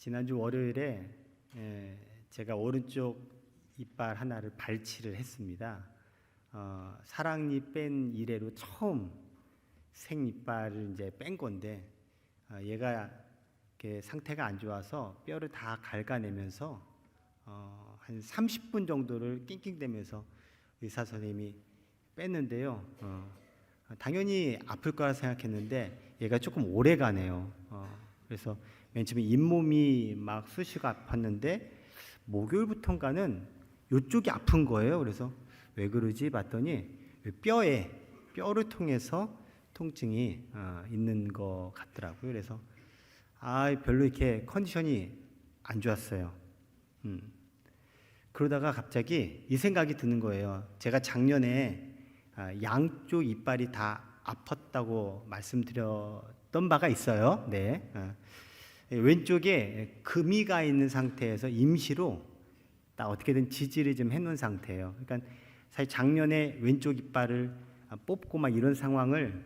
지난주 월요일에 제가 오른쪽 이빨 하나를 발치를 했습니다. 사랑니 뺀 이래로 처음 생이빨을 이제 뺀 건데 얘가 이렇게 상태가 안 좋아서 뼈를 다 갉아내면서 한 30분 정도를 낑낑대면서 의사 선생님이 뺐는데요. 당연히 아플 거라 생각했는데 얘가 조금 오래 가네요. 그래서 맨 처음에 잇몸이 막 쑤시고 아팠는데 목요일부터인가는 이쪽이 아픈 거예요. 그래서 왜 그러지 봤더니 뼈를 통해서 통증이 있는 것 같더라고요. 그래서 별로 이렇게 컨디션이 안 좋았어요. 그러다가 갑자기 이 생각이 드는 거예요. 제가 작년에 양쪽 이빨이 다 아팠다고 말씀드렸던 바가 있어요. 네. 왼쪽에 금이 가 있는 상태에서 임시로 딱 어떻게든 지지를 좀 해놓은 상태예요. 그러니까 사실 작년에 왼쪽 이빨을 뽑고 막 이런 상황을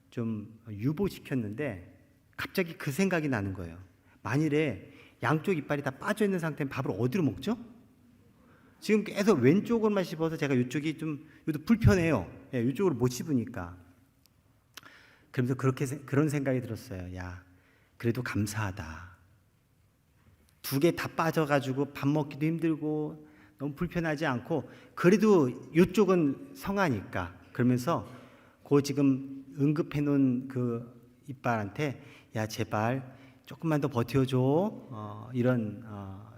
좀 유보시켰는데 갑자기 그 생각이 나는 거예요. 만일에 양쪽 이빨이 다 빠져 있는 상태면 밥을 어디로 먹죠? 지금 계속 왼쪽으로만 씹어서 제가 이쪽이 좀 불편해요. 이쪽으로 못 씹으니까. 그러면서 그런 생각이 들었어요. 야, 그래도 감사하다. 두 개 다 빠져가지고 밥 먹기도 힘들고 너무 불편하지 않고 그래도 이쪽은 성하니까. 그러면서 그 지금 응급해 놓은 그 이빨한테 야, 제발 조금만 더 버텨줘. 이런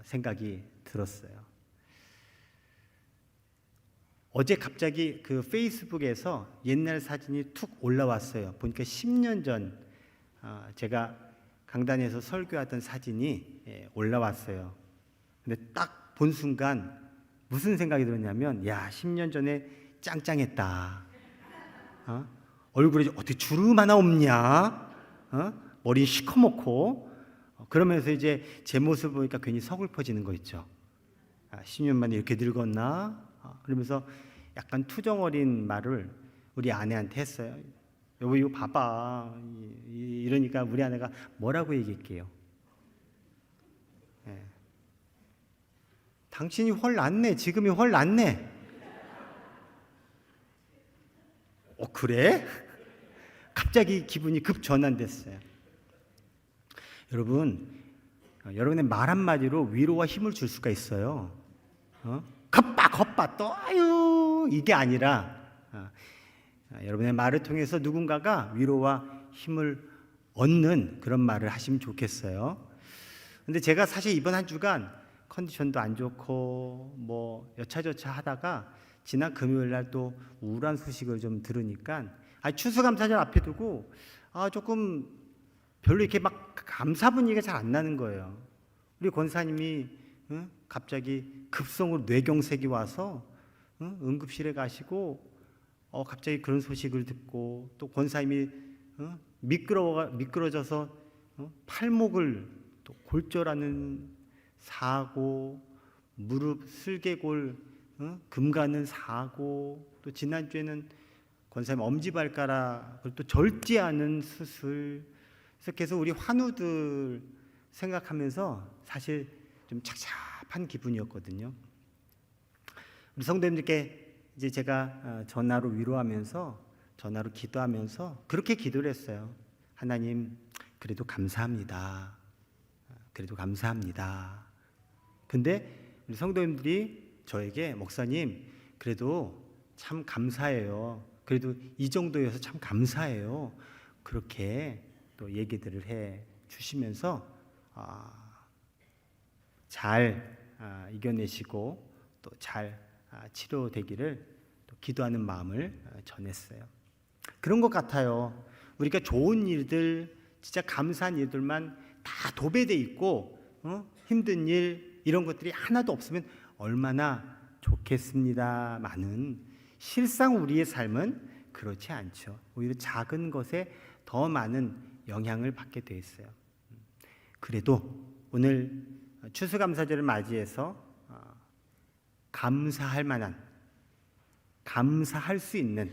생각이 들었어요. 어제 갑자기 그 페이스북에서 옛날 사진이 툭 올라왔어요. 보니까 10년 전 제가 강단에서 설교하던 사진이 올라왔어요. 근데 딱 본 순간 무슨 생각이 들었냐면 야, 10년 전에 짱짱했다. 얼굴에 어떻게 주름 하나 없냐? 머리 시커멓고 그러면서 이제 제 모습 보니까 괜히 서글퍼지는 거 있죠. 10년 만에 이렇게 늙었나? 그러면서 약간 투정 어린 말을 우리 아내한테 했어요. 여보 이거 봐봐. 이러니까 우리 아내가 뭐라고 얘기할게요? 당신이 훨 낫네. 지금이 훨 낫네. 그래? 갑자기 기분이 급 전환됐어요. 여러분, 여러분의 말 한마디로 위로와 힘을 줄 수가 있어요. 겉바 떠요. 이게 아니라 여러분의 말을 통해서 누군가가 위로와 힘을 얻는 그런 말을 하시면 좋겠어요. 근데 제가 사실 이번 한 주간 컨디션도 안 좋고 뭐 여차저차 하다가 지난 금요일 날 또 우울한 소식을 좀 들으니까 추수감사절 앞에 두고 조금 별로 이렇게 막 감사 분위기가 잘 안 나는 거예요. 우리 권사님이 갑자기 급성으로 뇌경색이 와서 응급실에 가시고 갑자기 그런 소식을 듣고 또 권사님이 미끄러져서 팔목을 또 골절하는 사고, 무릎 슬개골 금 가는 사고, 또 지난주에는 권사님 엄지발가락을 또 절제하는 수술. 그래서 계속 우리 환우들 생각하면서 사실 좀 착잡한 기분이었거든요. 우리 성도님들께 이제 제가 전화로 위로하면서 전화로 기도하면서 그렇게 기도를 했어요. 하나님 그래도 감사합니다. 그래도 감사합니다. 근데 우리 성도님들이 저에게 목사님 그래도 참 감사해요. 그래도 이 정도여서 참 감사해요. 그렇게 또 얘기들을 해 주시면서 잘 이겨내시고 또 잘 치료되기를 또 기도하는 마음을 전했어요. 그런 것 같아요. 우리가 좋은 일들, 진짜 감사한 일들만 다 도배돼 있고 힘든 일 이런 것들이 하나도 없으면 얼마나 좋겠습니다마는 실상 우리의 삶은 그렇지 않죠. 오히려 작은 것에 더 많은 영향을 받게 돼 있어요. 그래도 오늘 추수감사절을 맞이해서 감사할 만한, 감사할 수 있는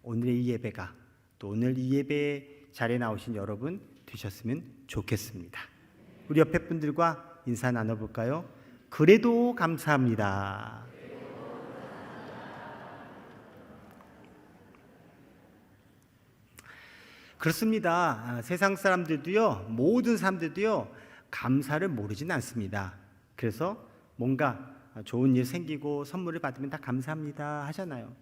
오늘의 이 예배가 또 오늘 이 예배 자리에 나오신 여러분 되셨으면 좋겠습니다. 우리 옆에 분들과 인사 나눠볼까요? 그래도 감사합니다. 그렇습니다. 세상 사람들도요, 모든 사람들도요, 감사를 모르진 않습니다. 그래서 뭔가 좋은 일 생기고 선물을 받으면 다 감사합니다 하잖아요.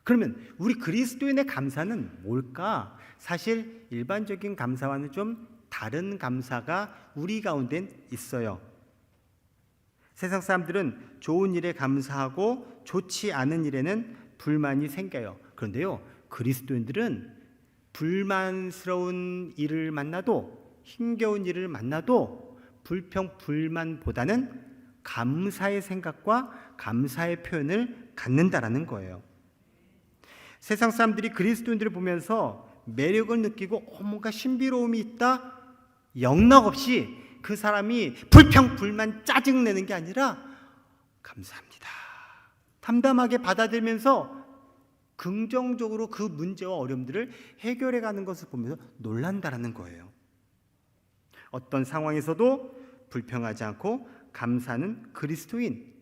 그러면 우리 그리스도인의 감사는 뭘까? 사실 일반적인 감사와는 좀 다른 감사가 우리 가운데 있어요. 세상 사람들은 좋은 일에 감사하고 좋지 않은 일에는 불만이 생겨요. 그런데요, 그리스도인들은 불만스러운 일을 만나도, 힘겨운 일을 만나도 불평, 불만보다는 감사의 생각과 감사의 표현을 갖는다라는 거예요. 세상 사람들이 그리스도인들을 보면서 매력을 느끼고 뭔가 신비로움이 있다, 영락없이 그 사람이 불평, 불만, 짜증내는 게 아니라 감사합니다, 담담하게 받아들면서 긍정적으로 그 문제와 어려움들을 해결해 가는 것을 보면서 놀란다라는 거예요. 어떤 상황에서도 불평하지 않고 감사하는 그리스도인.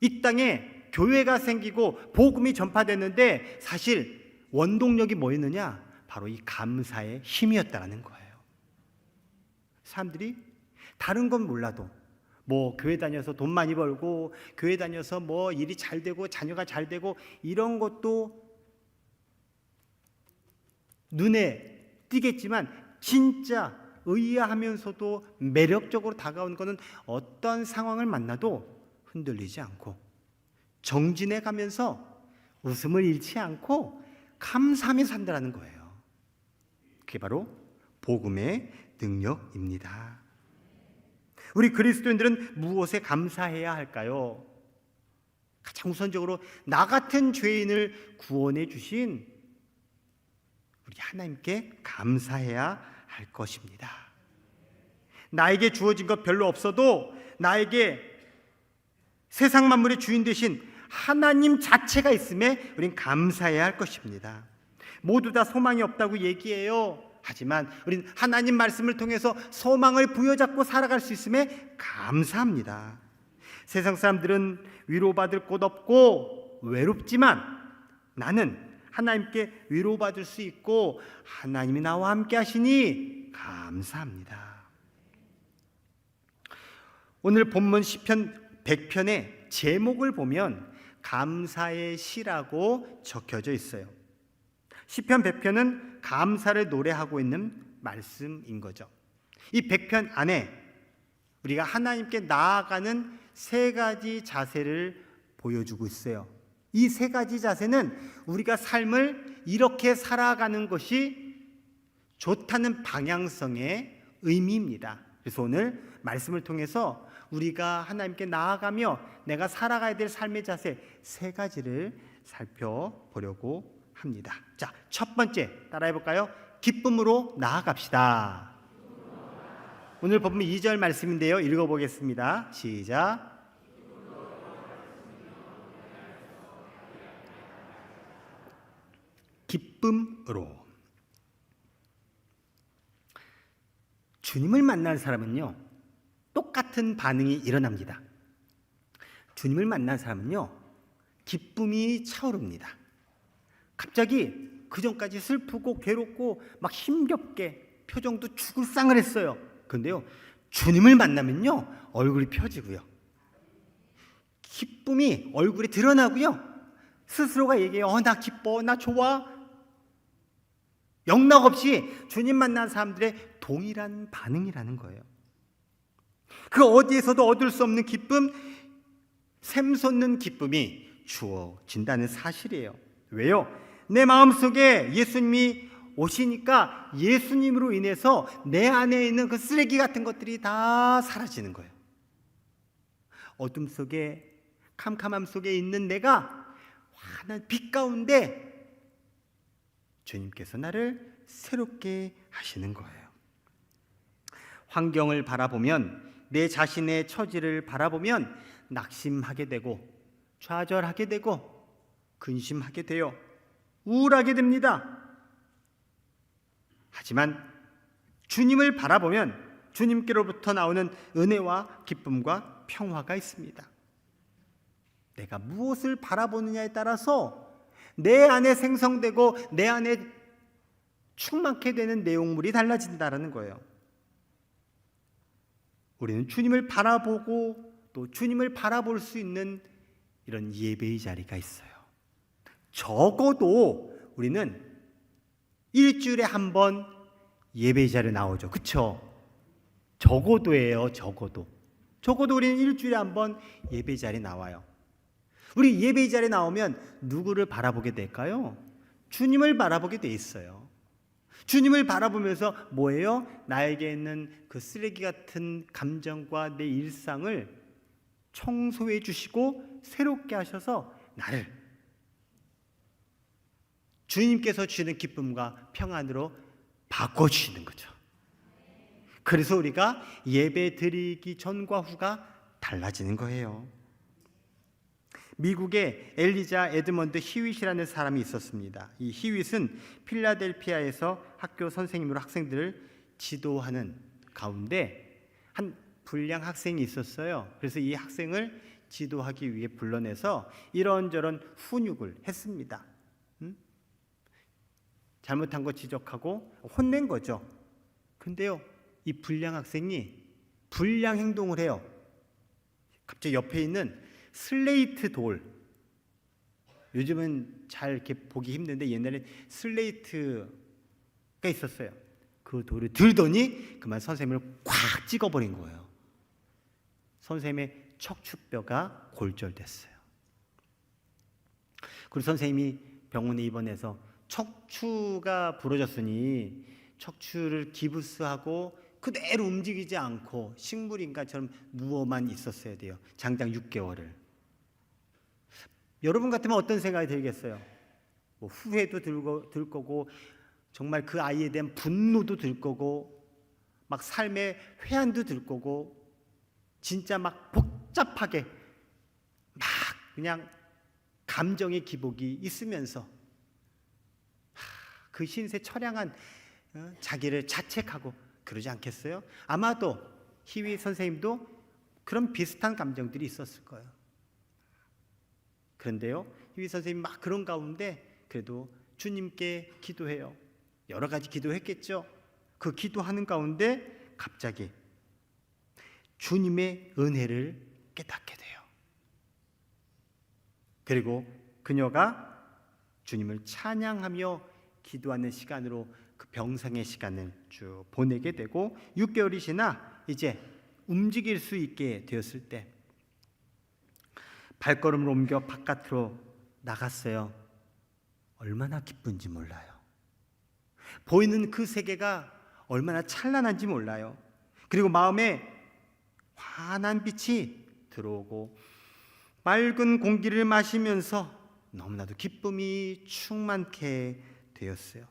이 땅에 교회가 생기고 복음이 전파됐는데 사실 원동력이 뭐였느냐? 바로 이 감사의 힘이었다라는 거예요. 사람들이 다른 건 몰라도 뭐 교회 다녀서 돈 많이 벌고 교회 다녀서 뭐 일이 잘 되고 자녀가 잘 되고 이런 것도 눈에 띄겠지만 진짜 의아하면서도 매력적으로 다가온 것은 어떤 상황을 만나도 흔들리지 않고 정진해 가면서 웃음을 잃지 않고 감사하며 산다는 거예요. 그게 바로 복음의 능력입니다. 우리 그리스도인들은 무엇에 감사해야 할까요? 가장 우선적으로 나 같은 죄인을 구원해 주신 우리 하나님께 감사해야 할 것입니다. 나에게 주어진 것 별로 없어도 나에게 세상 만물의 주인 되신 하나님 자체가 있음에 우린 감사해야 할 것입니다. 모두 다 소망이 없다고 얘기해요. 하지만 우린 하나님 말씀을 통해서 소망을 부여잡고 살아갈 수 있음에 감사합니다. 세상 사람들은 위로받을 곳 없고 외롭지만 나는 하나님께 위로받을 수 있고 하나님이 나와 함께 하시니 감사합니다. 오늘 본문 시편 100편의 제목을 보면 감사의 시라고 적혀져 있어요. 시편 100편은 감사를 노래하고 있는 말씀인 거죠. 이 100편 안에 우리가 하나님께 나아가는 세 가지 자세를 보여주고 있어요. 이 세 가지 자세는 우리가 삶을 이렇게 살아가는 것이 좋다는 방향성의 의미입니다. 그래서 오늘 말씀을 통해서 우리가 하나님께 나아가며 내가 살아가야 될 삶의 자세 세 가지를 살펴보려고 합니다. 자, 첫 번째 따라해 볼까요? 기쁨으로 나아갑시다. 오늘 본문 2절 말씀인데요. 읽어보겠습니다. 시작. 기쁨으로. 주님을 만난 사람은요, 똑같은 반응이 일어납니다. 주님을 만난 사람은요, 기쁨이 차오릅니다. 갑자기 그전까지 슬프고 괴롭고 막 힘겹게 표정도 죽을 상을 했어요. 그런데요, 주님을 만나면요, 얼굴이 펴지고요, 기쁨이 얼굴에 드러나고요, 스스로가 얘기해요. 나 기뻐, 나 좋아. 영락없이 주님 만난 사람들의 동일한 반응이라는 거예요. 그 어디에서도 얻을 수 없는 기쁨, 샘솟는 기쁨이 주어진다는 사실이에요. 왜요? 내 마음속에 예수님이 오시니까 예수님으로 인해서 내 안에 있는 그 쓰레기 같은 것들이 다 사라지는 거예요. 어둠 속에, 캄캄함 속에 있는 내가 환한 빛 가운데 주님께서 나를 새롭게 하시는 거예요. 환경을 바라보면, 내 자신의 처지를 바라보면 낙심하게 되고 좌절하게 되고 근심하게 돼요. 우울하게 됩니다. 하지만 주님을 바라보면 주님께로부터 나오는 은혜와 기쁨과 평화가 있습니다. 내가 무엇을 바라보느냐에 따라서 내 안에 생성되고 내 안에 충만케 되는 내용물이 달라진다는 거예요. 우리는 주님을 바라보고 또 주님을 바라볼 수 있는 이런 예배의 자리가 있어요. 적어도 우리는 일주일에 한 번 예배의 자리에 나오죠. 그렇죠? 적어도예요. 적어도 우리는 일주일에 한 번 예배의 자리에 나와요. 우리 예배의 자리에 나오면 누구를 바라보게 될까요? 주님을 바라보게 돼 있어요. 주님을 바라보면서 뭐예요? 나에게 있는 그 쓰레기 같은 감정과 내 일상을 청소해 주시고 새롭게 하셔서 나를 주님께서 주시는 기쁨과 평안으로 바꿔주시는 거죠. 그래서 우리가 예배 드리기 전과 후가 달라지는 거예요. 미국에 엘리자 에드먼드 히윗이라는 사람이 있었습니다. 이 히윗은 필라델피아에서 학교 선생님으로 학생들을 지도하는 가운데 한 불량 학생이 있었어요. 그래서 이 학생을 지도하기 위해 불러내서 이런저런 훈육을 했습니다. 잘못한 거 지적하고 혼낸 거죠. 근데요, 이 불량 학생이 불량 행동을 해요. 갑자기 옆에 있는 슬레이트 돌, 요즘은 잘 이렇게 보기 힘든데 옛날에 슬레이트가 있었어요. 그 돌을 들더니 그만 선생님을 꽉 찍어버린 거예요. 선생님의 척추뼈가 골절됐어요. 그리고 선생님이 병원에 입원해서 척추가 부러졌으니 척추를 기부스하고 그대로 움직이지 않고 식물인간처럼 누워만 있었어야 돼요. 장장 6개월을. 여러분 같으면 어떤 생각이 들겠어요? 뭐 후회도 들 거고 정말 그 아이에 대한 분노도 들 거고 막 삶의 회한도 들 거고 진짜 막 복잡하게 막 그냥 감정의 기복이 있으면서 그 신세 처량한 자기를 자책하고 그러지 않겠어요? 아마도 희위 선생님도 그런 비슷한 감정들이 있었을 거예요. 그런데요, 희위 선생님 막 그런 가운데 그래도 주님께 기도해요. 여러 가지 기도했겠죠. 그 기도하는 가운데 갑자기 주님의 은혜를 깨닫게 돼요. 그리고 그녀가 주님을 찬양하며 기도하는 시간으로 그 병상의 시간을 쭉 보내게 되고 6개월이 지나 이제 움직일 수 있게 되었을 때 발걸음을 옮겨 바깥으로 나갔어요. 얼마나 기쁜지 몰라요. 보이는 그 세계가 얼마나 찬란한지 몰라요. 그리고 마음에 환한 빛이 들어오고 맑은 공기를 마시면서 너무나도 기쁨이 충만케 되었어요.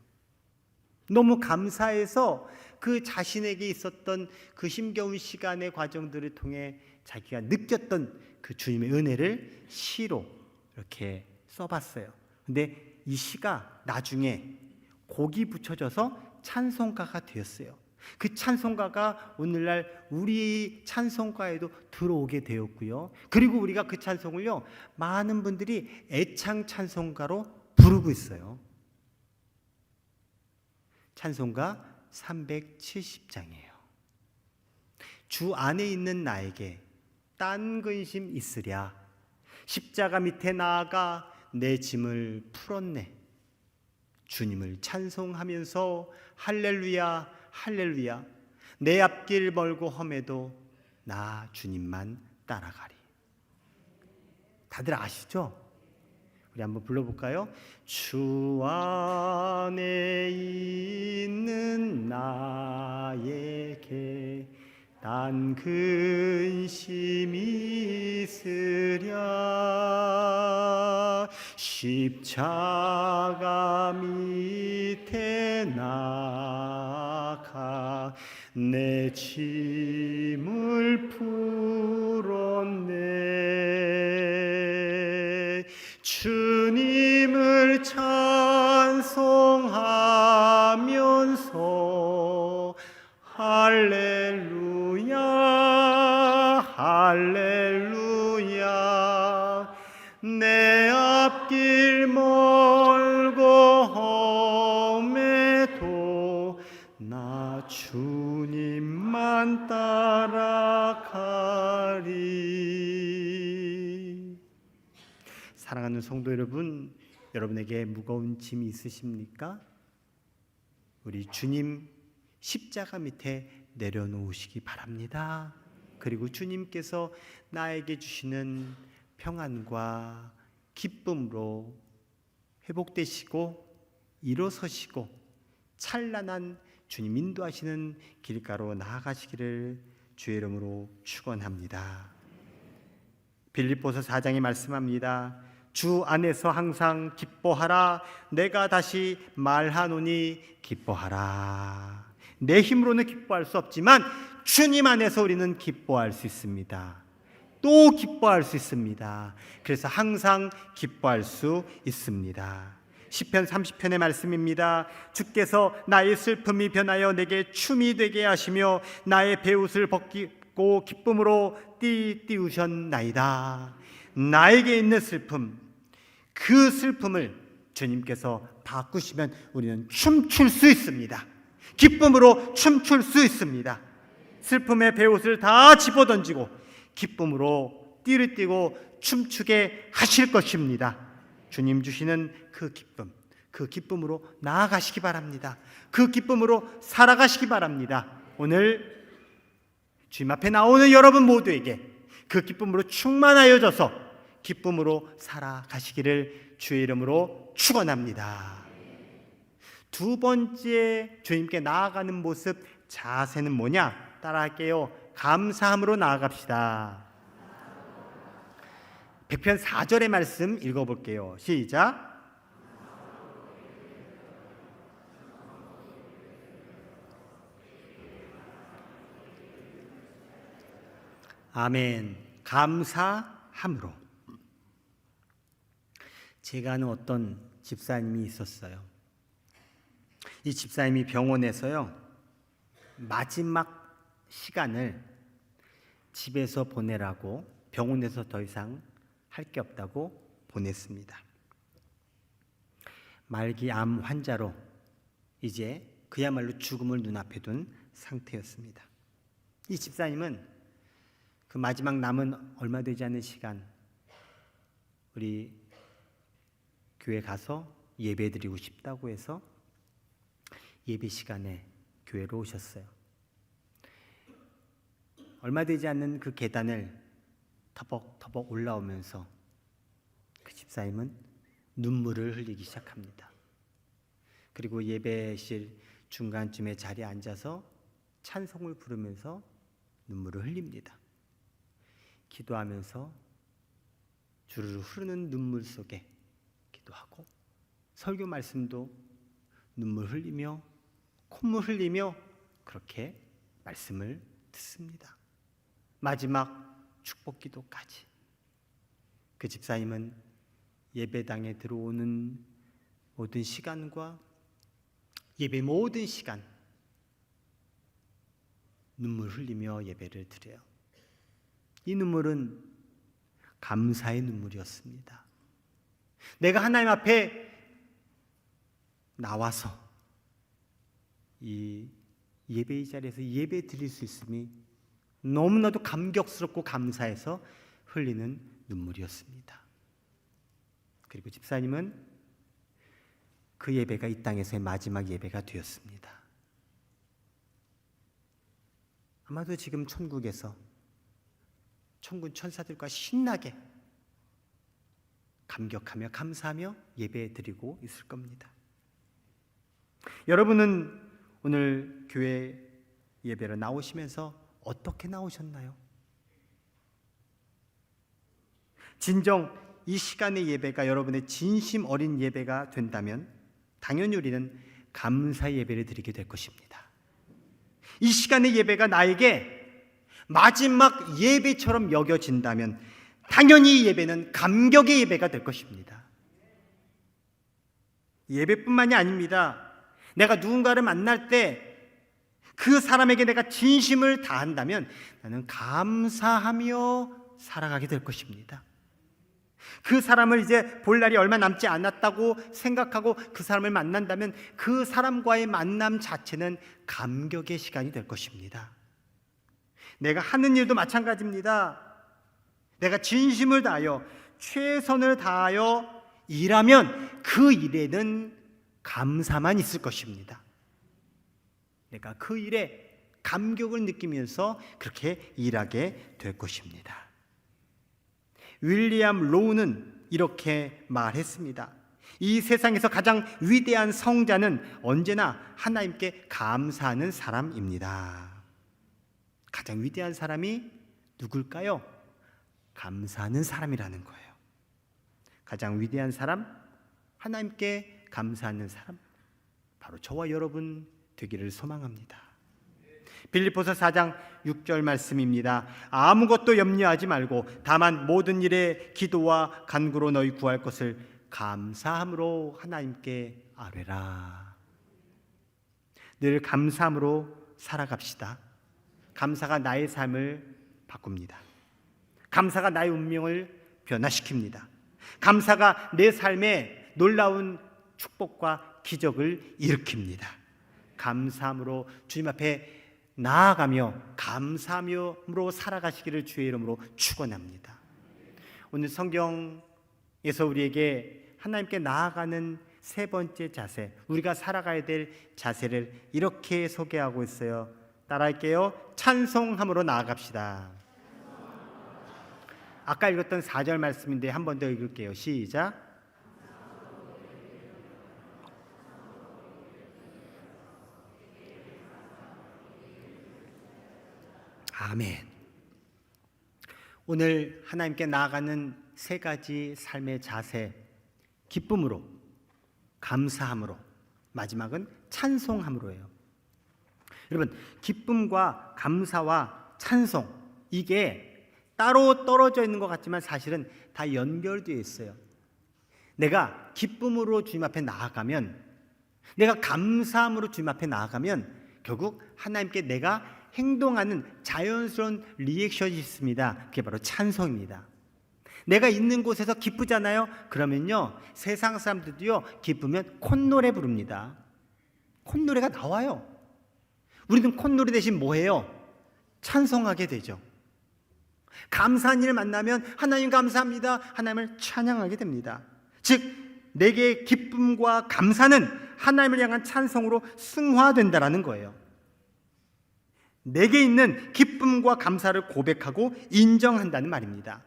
너무 감사해서 그 자신에게 있었던 그 힘겨운 시간의 과정들을 통해 자기가 느꼈던 그 주님의 은혜를 시로 이렇게 써봤어요. 근데 이 시가 나중에 곡이 붙여져서 찬송가가 되었어요. 그 찬송가가 오늘날 우리 찬송가에도 들어오게 되었고요. 그리고 우리가 그 찬송을요, 많은 분들이 애창 찬송가로 부르고 있어요. 찬송가 370장이에요. 주 안에 있는 나에게 딴 근심 있으랴. 십자가 밑에 나아가 내 짐을 풀었네. 주님을 찬송하면서 할렐루야 할렐루야. 내 앞길 멀고 험해도 나 주님만 따라가리. 다들 아시죠? 우리 한번 불러볼까요? 주 안에 있는 나에게 딴 근심 있으랴. 십자가 밑에 나가 내 짐을 풀었네. 주님을 찬송하면서 할렐루야 할렐루야. 내 앞길 멀고 험해도 나 주님만 따라가리. 사랑하는 성도 여러분, 여러분에게 무거운 짐이 있으십니까? 우리 주님 십자가 밑에 내려놓으시기 바랍니다. 그리고 주님께서 나에게 주시는 평안과 기쁨으로 회복되시고 일어서시고 찬란한 주님 인도하시는 길가로 나아가시기를 주의 이름으로 축원합니다. 빌립보서 4장이 말씀합니다. 주 안에서 항상 기뻐하라. 내가 다시 말하노니 기뻐하라. 내 힘으로는 기뻐할 수 없지만 주님 안에서 우리는 기뻐할 수 있습니다. 또 기뻐할 수 있습니다. 그래서 항상 기뻐할 수 있습니다. 시편 30편의 말씀입니다. 주께서 나의 슬픔이 변하여 내게 춤이 되게 하시며 나의 베옷을 벗기고 기쁨으로 띄우셨나이다. 나에게 있는 슬픔, 그 슬픔을 주님께서 바꾸시면 우리는 춤출 수 있습니다. 기쁨으로 춤출 수 있습니다. 슬픔의 베옷을 다 집어던지고 기쁨으로 띠를 띠고 춤추게 하실 것입니다. 주님 주시는 그 기쁨, 그 기쁨으로 나아가시기 바랍니다. 그 기쁨으로 살아가시기 바랍니다. 오늘 주님 앞에 나오는 여러분 모두에게 그 기쁨으로 충만하여져서 기쁨으로 살아가시기를 주의 이름으로 축원합니다. 두 번째 주님께 나아가는 모습, 자세는 뭐냐? 따라할게요. 감사함으로 나아갑시다. 100편 4절의 말씀 읽어볼게요. 시작. 아멘. 감사함으로. 제가 아는 어떤 집사님이 있었어요. 이 집사님이 병원에서요, 마지막 시간을 집에서 보내라고, 병원에서 더 이상 할 게 없다고 보냈습니다. 말기 암 환자로 이제 그야말로 죽음을 눈앞에 둔 상태였습니다. 이 집사님은 그 마지막 남은 얼마 되지 않은 시간 우리 교회 가서 예배드리고 싶다고 해서 예배 시간에 교회로 오셨어요. 얼마 되지 않는 그 계단을 터벅터벅 올라오면서 그 집사님은 눈물을 흘리기 시작합니다. 그리고 예배실 중간쯤에 자리에 앉아서 찬송을 부르면서 눈물을 흘립니다. 기도하면서 주르르 흐르는 눈물 속에 기도하고 설교 말씀도 눈물 흘리며 콧물 흘리며 그렇게 말씀을 듣습니다. 마지막 축복 기도까지. 그 집사님은 예배당에 들어오는 모든 시간과 예배 모든 시간 눈물 흘리며 예배를 드려요. 이 눈물은 감사의 눈물이었습니다. 내가 하나님 앞에 나와서 이 예배의 자리에서 예배 드릴 수 있음이 너무나도 감격스럽고 감사해서 흘리는 눈물이었습니다. 그리고 집사님은 그 예배가 이 땅에서의 마지막 예배가 되었습니다. 아마도 지금 천국에서 천군 천사들과 신나게 감격하며 감사하며 예배 드리고 있을 겁니다. 여러분은 오늘 교회 예배로 나오시면서 어떻게 나오셨나요? 진정 이 시간의 예배가 여러분의 진심 어린 예배가 된다면 당연히 우리는 감사의 예배를 드리게 될 것입니다. 이 시간의 예배가 나에게 마지막 예배처럼 여겨진다면 당연히 이 예배는 감격의 예배가 될 것입니다. 예배뿐만이 아닙니다. 내가 누군가를 만날 때 그 사람에게 내가 진심을 다한다면 나는 감사하며 살아가게 될 것입니다. 그 사람을 이제 볼 날이 얼마 남지 않았다고 생각하고 그 사람을 만난다면 그 사람과의 만남 자체는 감격의 시간이 될 것입니다. 내가 하는 일도 마찬가지입니다. 내가 진심을 다하여 최선을 다하여 일하면 그 일에는 감사만 있을 것입니다. 내가 그 일에 감격을 느끼면서 그렇게 일하게 될 것입니다. 윌리엄 로우는 이렇게 말했습니다. 이 세상에서 가장 위대한 성자는 언제나 하나님께 감사하는 사람입니다. 가장 위대한 사람이 누굴까요? 감사하는 사람이라는 거예요. 가장 위대한 사람, 하나님께 감사하는 사람, 바로 저와 여러분 되기를 소망합니다. 빌립보서 4장 6절 말씀입니다. 아무것도 염려하지 말고 다만 모든 일에 기도와 간구로 너희 구할 것을 감사함으로 하나님께 아뢰라. 늘 감사함으로 살아갑시다. 감사가 나의 삶을 바꿉니다. 감사가 나의 운명을 변화시킵니다. 감사가 내 삶에 놀라운 축복과 기적을 일으킵니다. 감사함으로 주님 앞에 나아가며 감사함으로 살아가시기를 주의 이름으로 축원합니다. 오늘 성경에서 우리에게 하나님께 나아가는 세 번째 자세, 우리가 살아가야 될 자세를 이렇게 소개하고 있어요. 따라할게요. 찬송함으로 나아갑시다. 아까 읽었던 4절 말씀인데 한 번 더 읽을게요. 시작. 아멘. 오늘 하나님께 나아가는 세 가지 삶의 자세, 기쁨으로, 감사함으로, 마지막은 찬송함으로예요. 여러분, 기쁨과 감사와 찬송, 이게 따로 떨어져 있는 것 같지만 사실은 다 연결되어 있어요. 내가 기쁨으로 주님 앞에 나아가면, 내가 감사함으로 주님 앞에 나아가면 결국 하나님께 내가 행동하는 자연스러운 리액션이 있습니다. 그게 바로 찬송입니다. 내가 있는 곳에서 기쁘잖아요. 그러면요, 세상 사람들도요, 기쁘면 콧노래 부릅니다. 콧노래가 나와요. 우리는 콧노래 대신 뭐 해요? 찬송하게 되죠. 감사한 일을 만나면 하나님 감사합니다, 하나님을 찬양하게 됩니다. 즉 내게 기쁨과 감사는 하나님을 향한 찬송으로 승화된다라는 거예요. 내게 있는 기쁨과 감사를 고백하고 인정한다는 말입니다.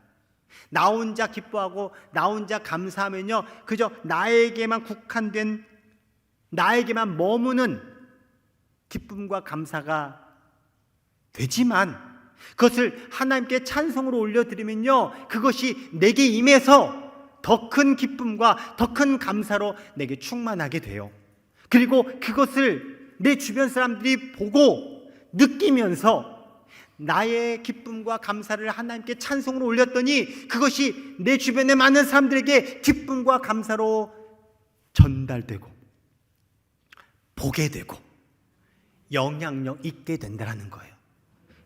나 혼자 기뻐하고 나 혼자 감사하면요, 그저 나에게만 국한된, 나에게만 머무는 기쁨과 감사가 되지만 그것을 하나님께 찬송으로 올려드리면요, 그것이 내게 임해서 더 큰 기쁨과 더 큰 감사로 내게 충만하게 돼요. 그리고 그것을 내 주변 사람들이 보고 느끼면서 나의 기쁨과 감사를 하나님께 찬송으로 올렸더니 그것이 내 주변의 많은 사람들에게 기쁨과 감사로 전달되고 보게 되고 영향력 있게 된다는 거예요.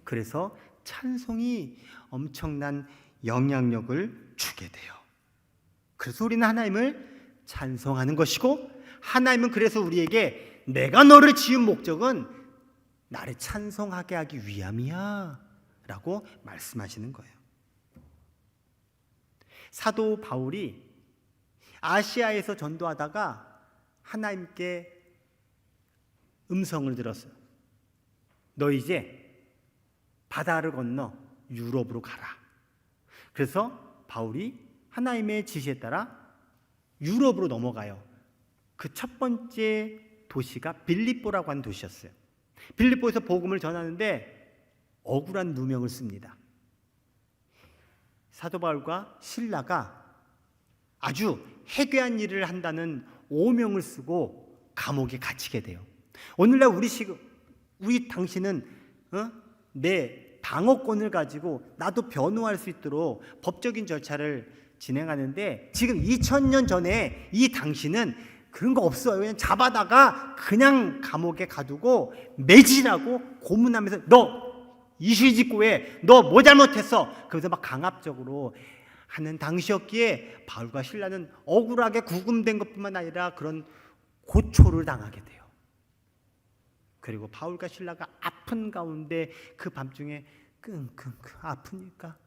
그래서 찬송이 엄청난 영향력을 주게 돼요. 그래서 우리는 하나님을 찬송하는 것이고, 하나님은 그래서 우리에게 내가 너를 지은 목적은 나를 찬송하게 하기 위함이야 라고 말씀하시는 거예요. 사도 바울이 아시아에서 전도하다가 하나님께 음성을 들었어요. 너 이제 바다를 건너 유럽으로 가라. 그래서 바울이 하나님의 지시에 따라 유럽으로 넘어가요. 그 첫 번째 도시가 빌립보라고 하는 도시였어요. 빌립보에서 복음을 전하는데 억울한 누명을 씁니다. 사도 바울과 실라가 아주 해괴한 일을 한다는 오명을 쓰고 감옥에 갇히게 돼요. 오늘날 우리 당신은 내 방어권을 가지고 나도 변호할 수 있도록 법적인 절차를 진행하는데, 지금 2000년 전에 이 당신은 그런 거 없어요. 그냥 잡아다가 그냥 감옥에 가두고 매질하고 고문하면서 너 이실직고해, 너 뭐 잘못했어? 그래서 막 강압적으로 하는 당시였기에 바울과 실라는 억울하게 구금된 것뿐만 아니라 그런 고초를 당하게 돼요. 그리고 바울과 실라가 아픈 가운데 그 밤중에 끙끙 아프니까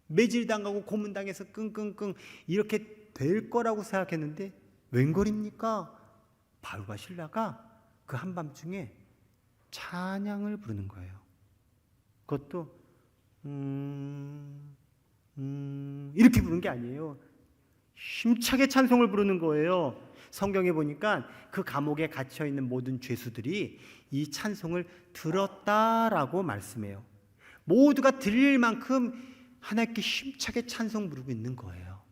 매질당하고 고문당해서 끙끙끙 이렇게 될 거라고 생각했는데 웬걸입니까? 바울과 실라가 그 한밤중에 찬양을 부르는 거예요. 그것도 이렇게 부르는 게 아니에요. 힘차게 찬송을 부르는 거예요. 성경에 보니까 그 감옥에 갇혀있는 모든 죄수들이 이 찬송을 들었다라고 말씀해요. 모두가 들릴 만큼 하나님께 힘차게 찬송 부르고 있는 거예요.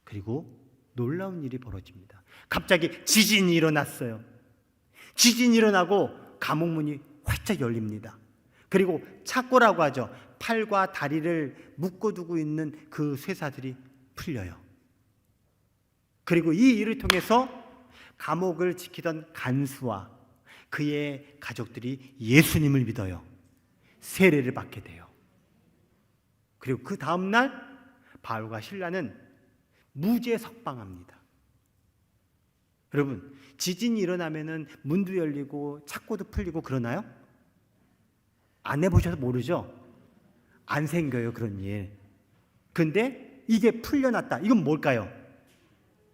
그리고 놀라운 일이 벌어집니다. 갑자기 지진이 일어났어요. 지진이 일어나고 감옥문이 활짝 열립니다. 그리고 착고라고 하죠. 팔과 다리를 묶어두고 있는 그 쇠사들이 풀려요. 그리고 이 일을 통해서 감옥을 지키던 간수와 그의 가족들이 예수님을 믿어요. 세례를 받게 돼요. 그리고 그 다음날 바울과 실라는 무죄 석방합니다. 여러분, 지진이 일어나면은 문도 열리고 착고도 풀리고 그러나요? 안 해보셔서 모르죠? 안 생겨요, 그런 일. 근데 이게 풀려났다. 이건 뭘까요?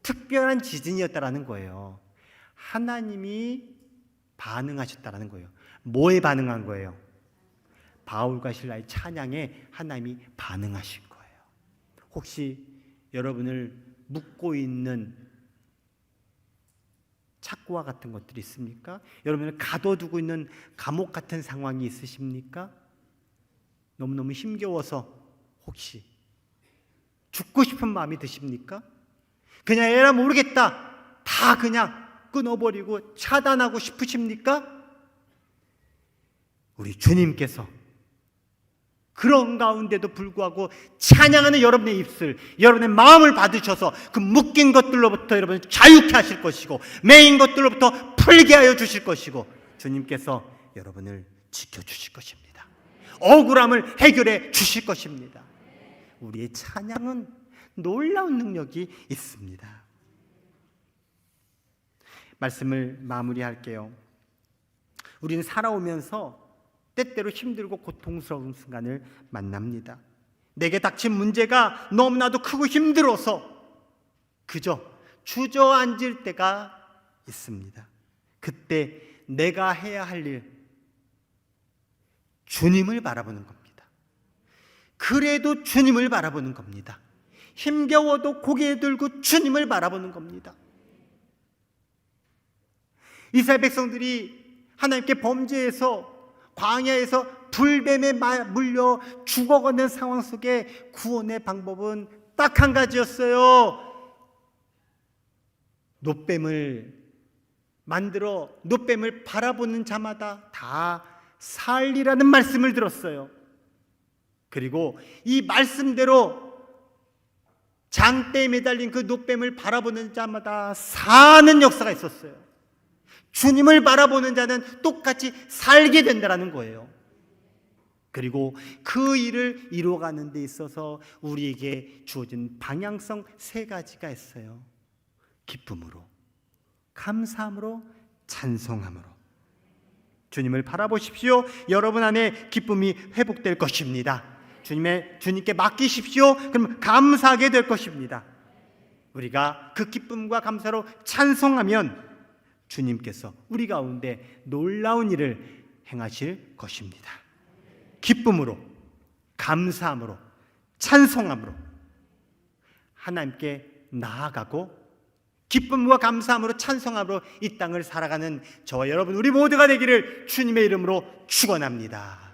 특별한 지진이었다라는 거예요. 하나님이 반응하셨다라는 거예요. 뭐에 반응한 거예요? 바울과 실라의 찬양에 하나님이 반응하신 거예요. 혹시 여러분을 묶고 있는 착고와 같은 것들이 있습니까? 여러분을 가둬두고 있는 감옥 같은 상황이 있으십니까? 너무너무 힘겨워서 혹시 죽고 싶은 마음이 드십니까? 그냥 에라 모르겠다, 다 그냥 끊어버리고 차단하고 싶으십니까? 우리 주님께서 그런 가운데도 불구하고 찬양하는 여러분의 입술, 여러분의 마음을 받으셔서 그 묶인 것들로부터 여러분을 자유케 하실 것이고 매인 것들로부터 풀게 하여 주실 것이고 주님께서 여러분을 지켜주실 것입니다. 억울함을 해결해 주실 것입니다. 우리의 찬양은 놀라운 능력이 있습니다. 말씀을 마무리할게요. 우리는 살아오면서 때때로 힘들고 고통스러운 순간을 만납니다. 내게 닥친 문제가 너무나도 크고 힘들어서 그저 주저앉을 때가 있습니다. 그때 내가 해야 할 일, 주님을 바라보는 겁니다. 그래도 주님을 바라보는 겁니다. 힘겨워도 고개 들고 주님을 바라보는 겁니다. 이스라엘 백성들이 하나님께 범죄해서 광야에서 불뱀에 물려 죽어가는 상황 속에 구원의 방법은 딱 한 가지였어요. 놋뱀을 만들어 놋뱀을 바라보는 자마다 다 살리라는 말씀을 들었어요. 그리고 이 말씀대로 장대에 매달린 그 놋뱀을 바라보는 자마다 사는 역사가 있었어요. 주님을 바라보는 자는 똑같이 살게 된다는 거예요. 그리고 그 일을 이루어가는 데 있어서 우리에게 주어진 방향성 3가지가 있어요. 기쁨으로, 감사함으로, 찬송함으로. 주님을 바라보십시오. 여러분 안에 기쁨이 회복될 것입니다. 주님께 맡기십시오. 그럼 감사하게 될 것입니다. 우리가 그 기쁨과 감사로 찬송하면 주님께서 우리 가운데 놀라운 일을 행하실 것입니다. 기쁨으로, 감사함으로, 찬송함으로 하나님께 나아가고 기쁨과 감사함으로 찬송함으로 이 땅을 살아가는 저와 여러분 우리 모두가 되기를 주님의 이름으로 축원합니다.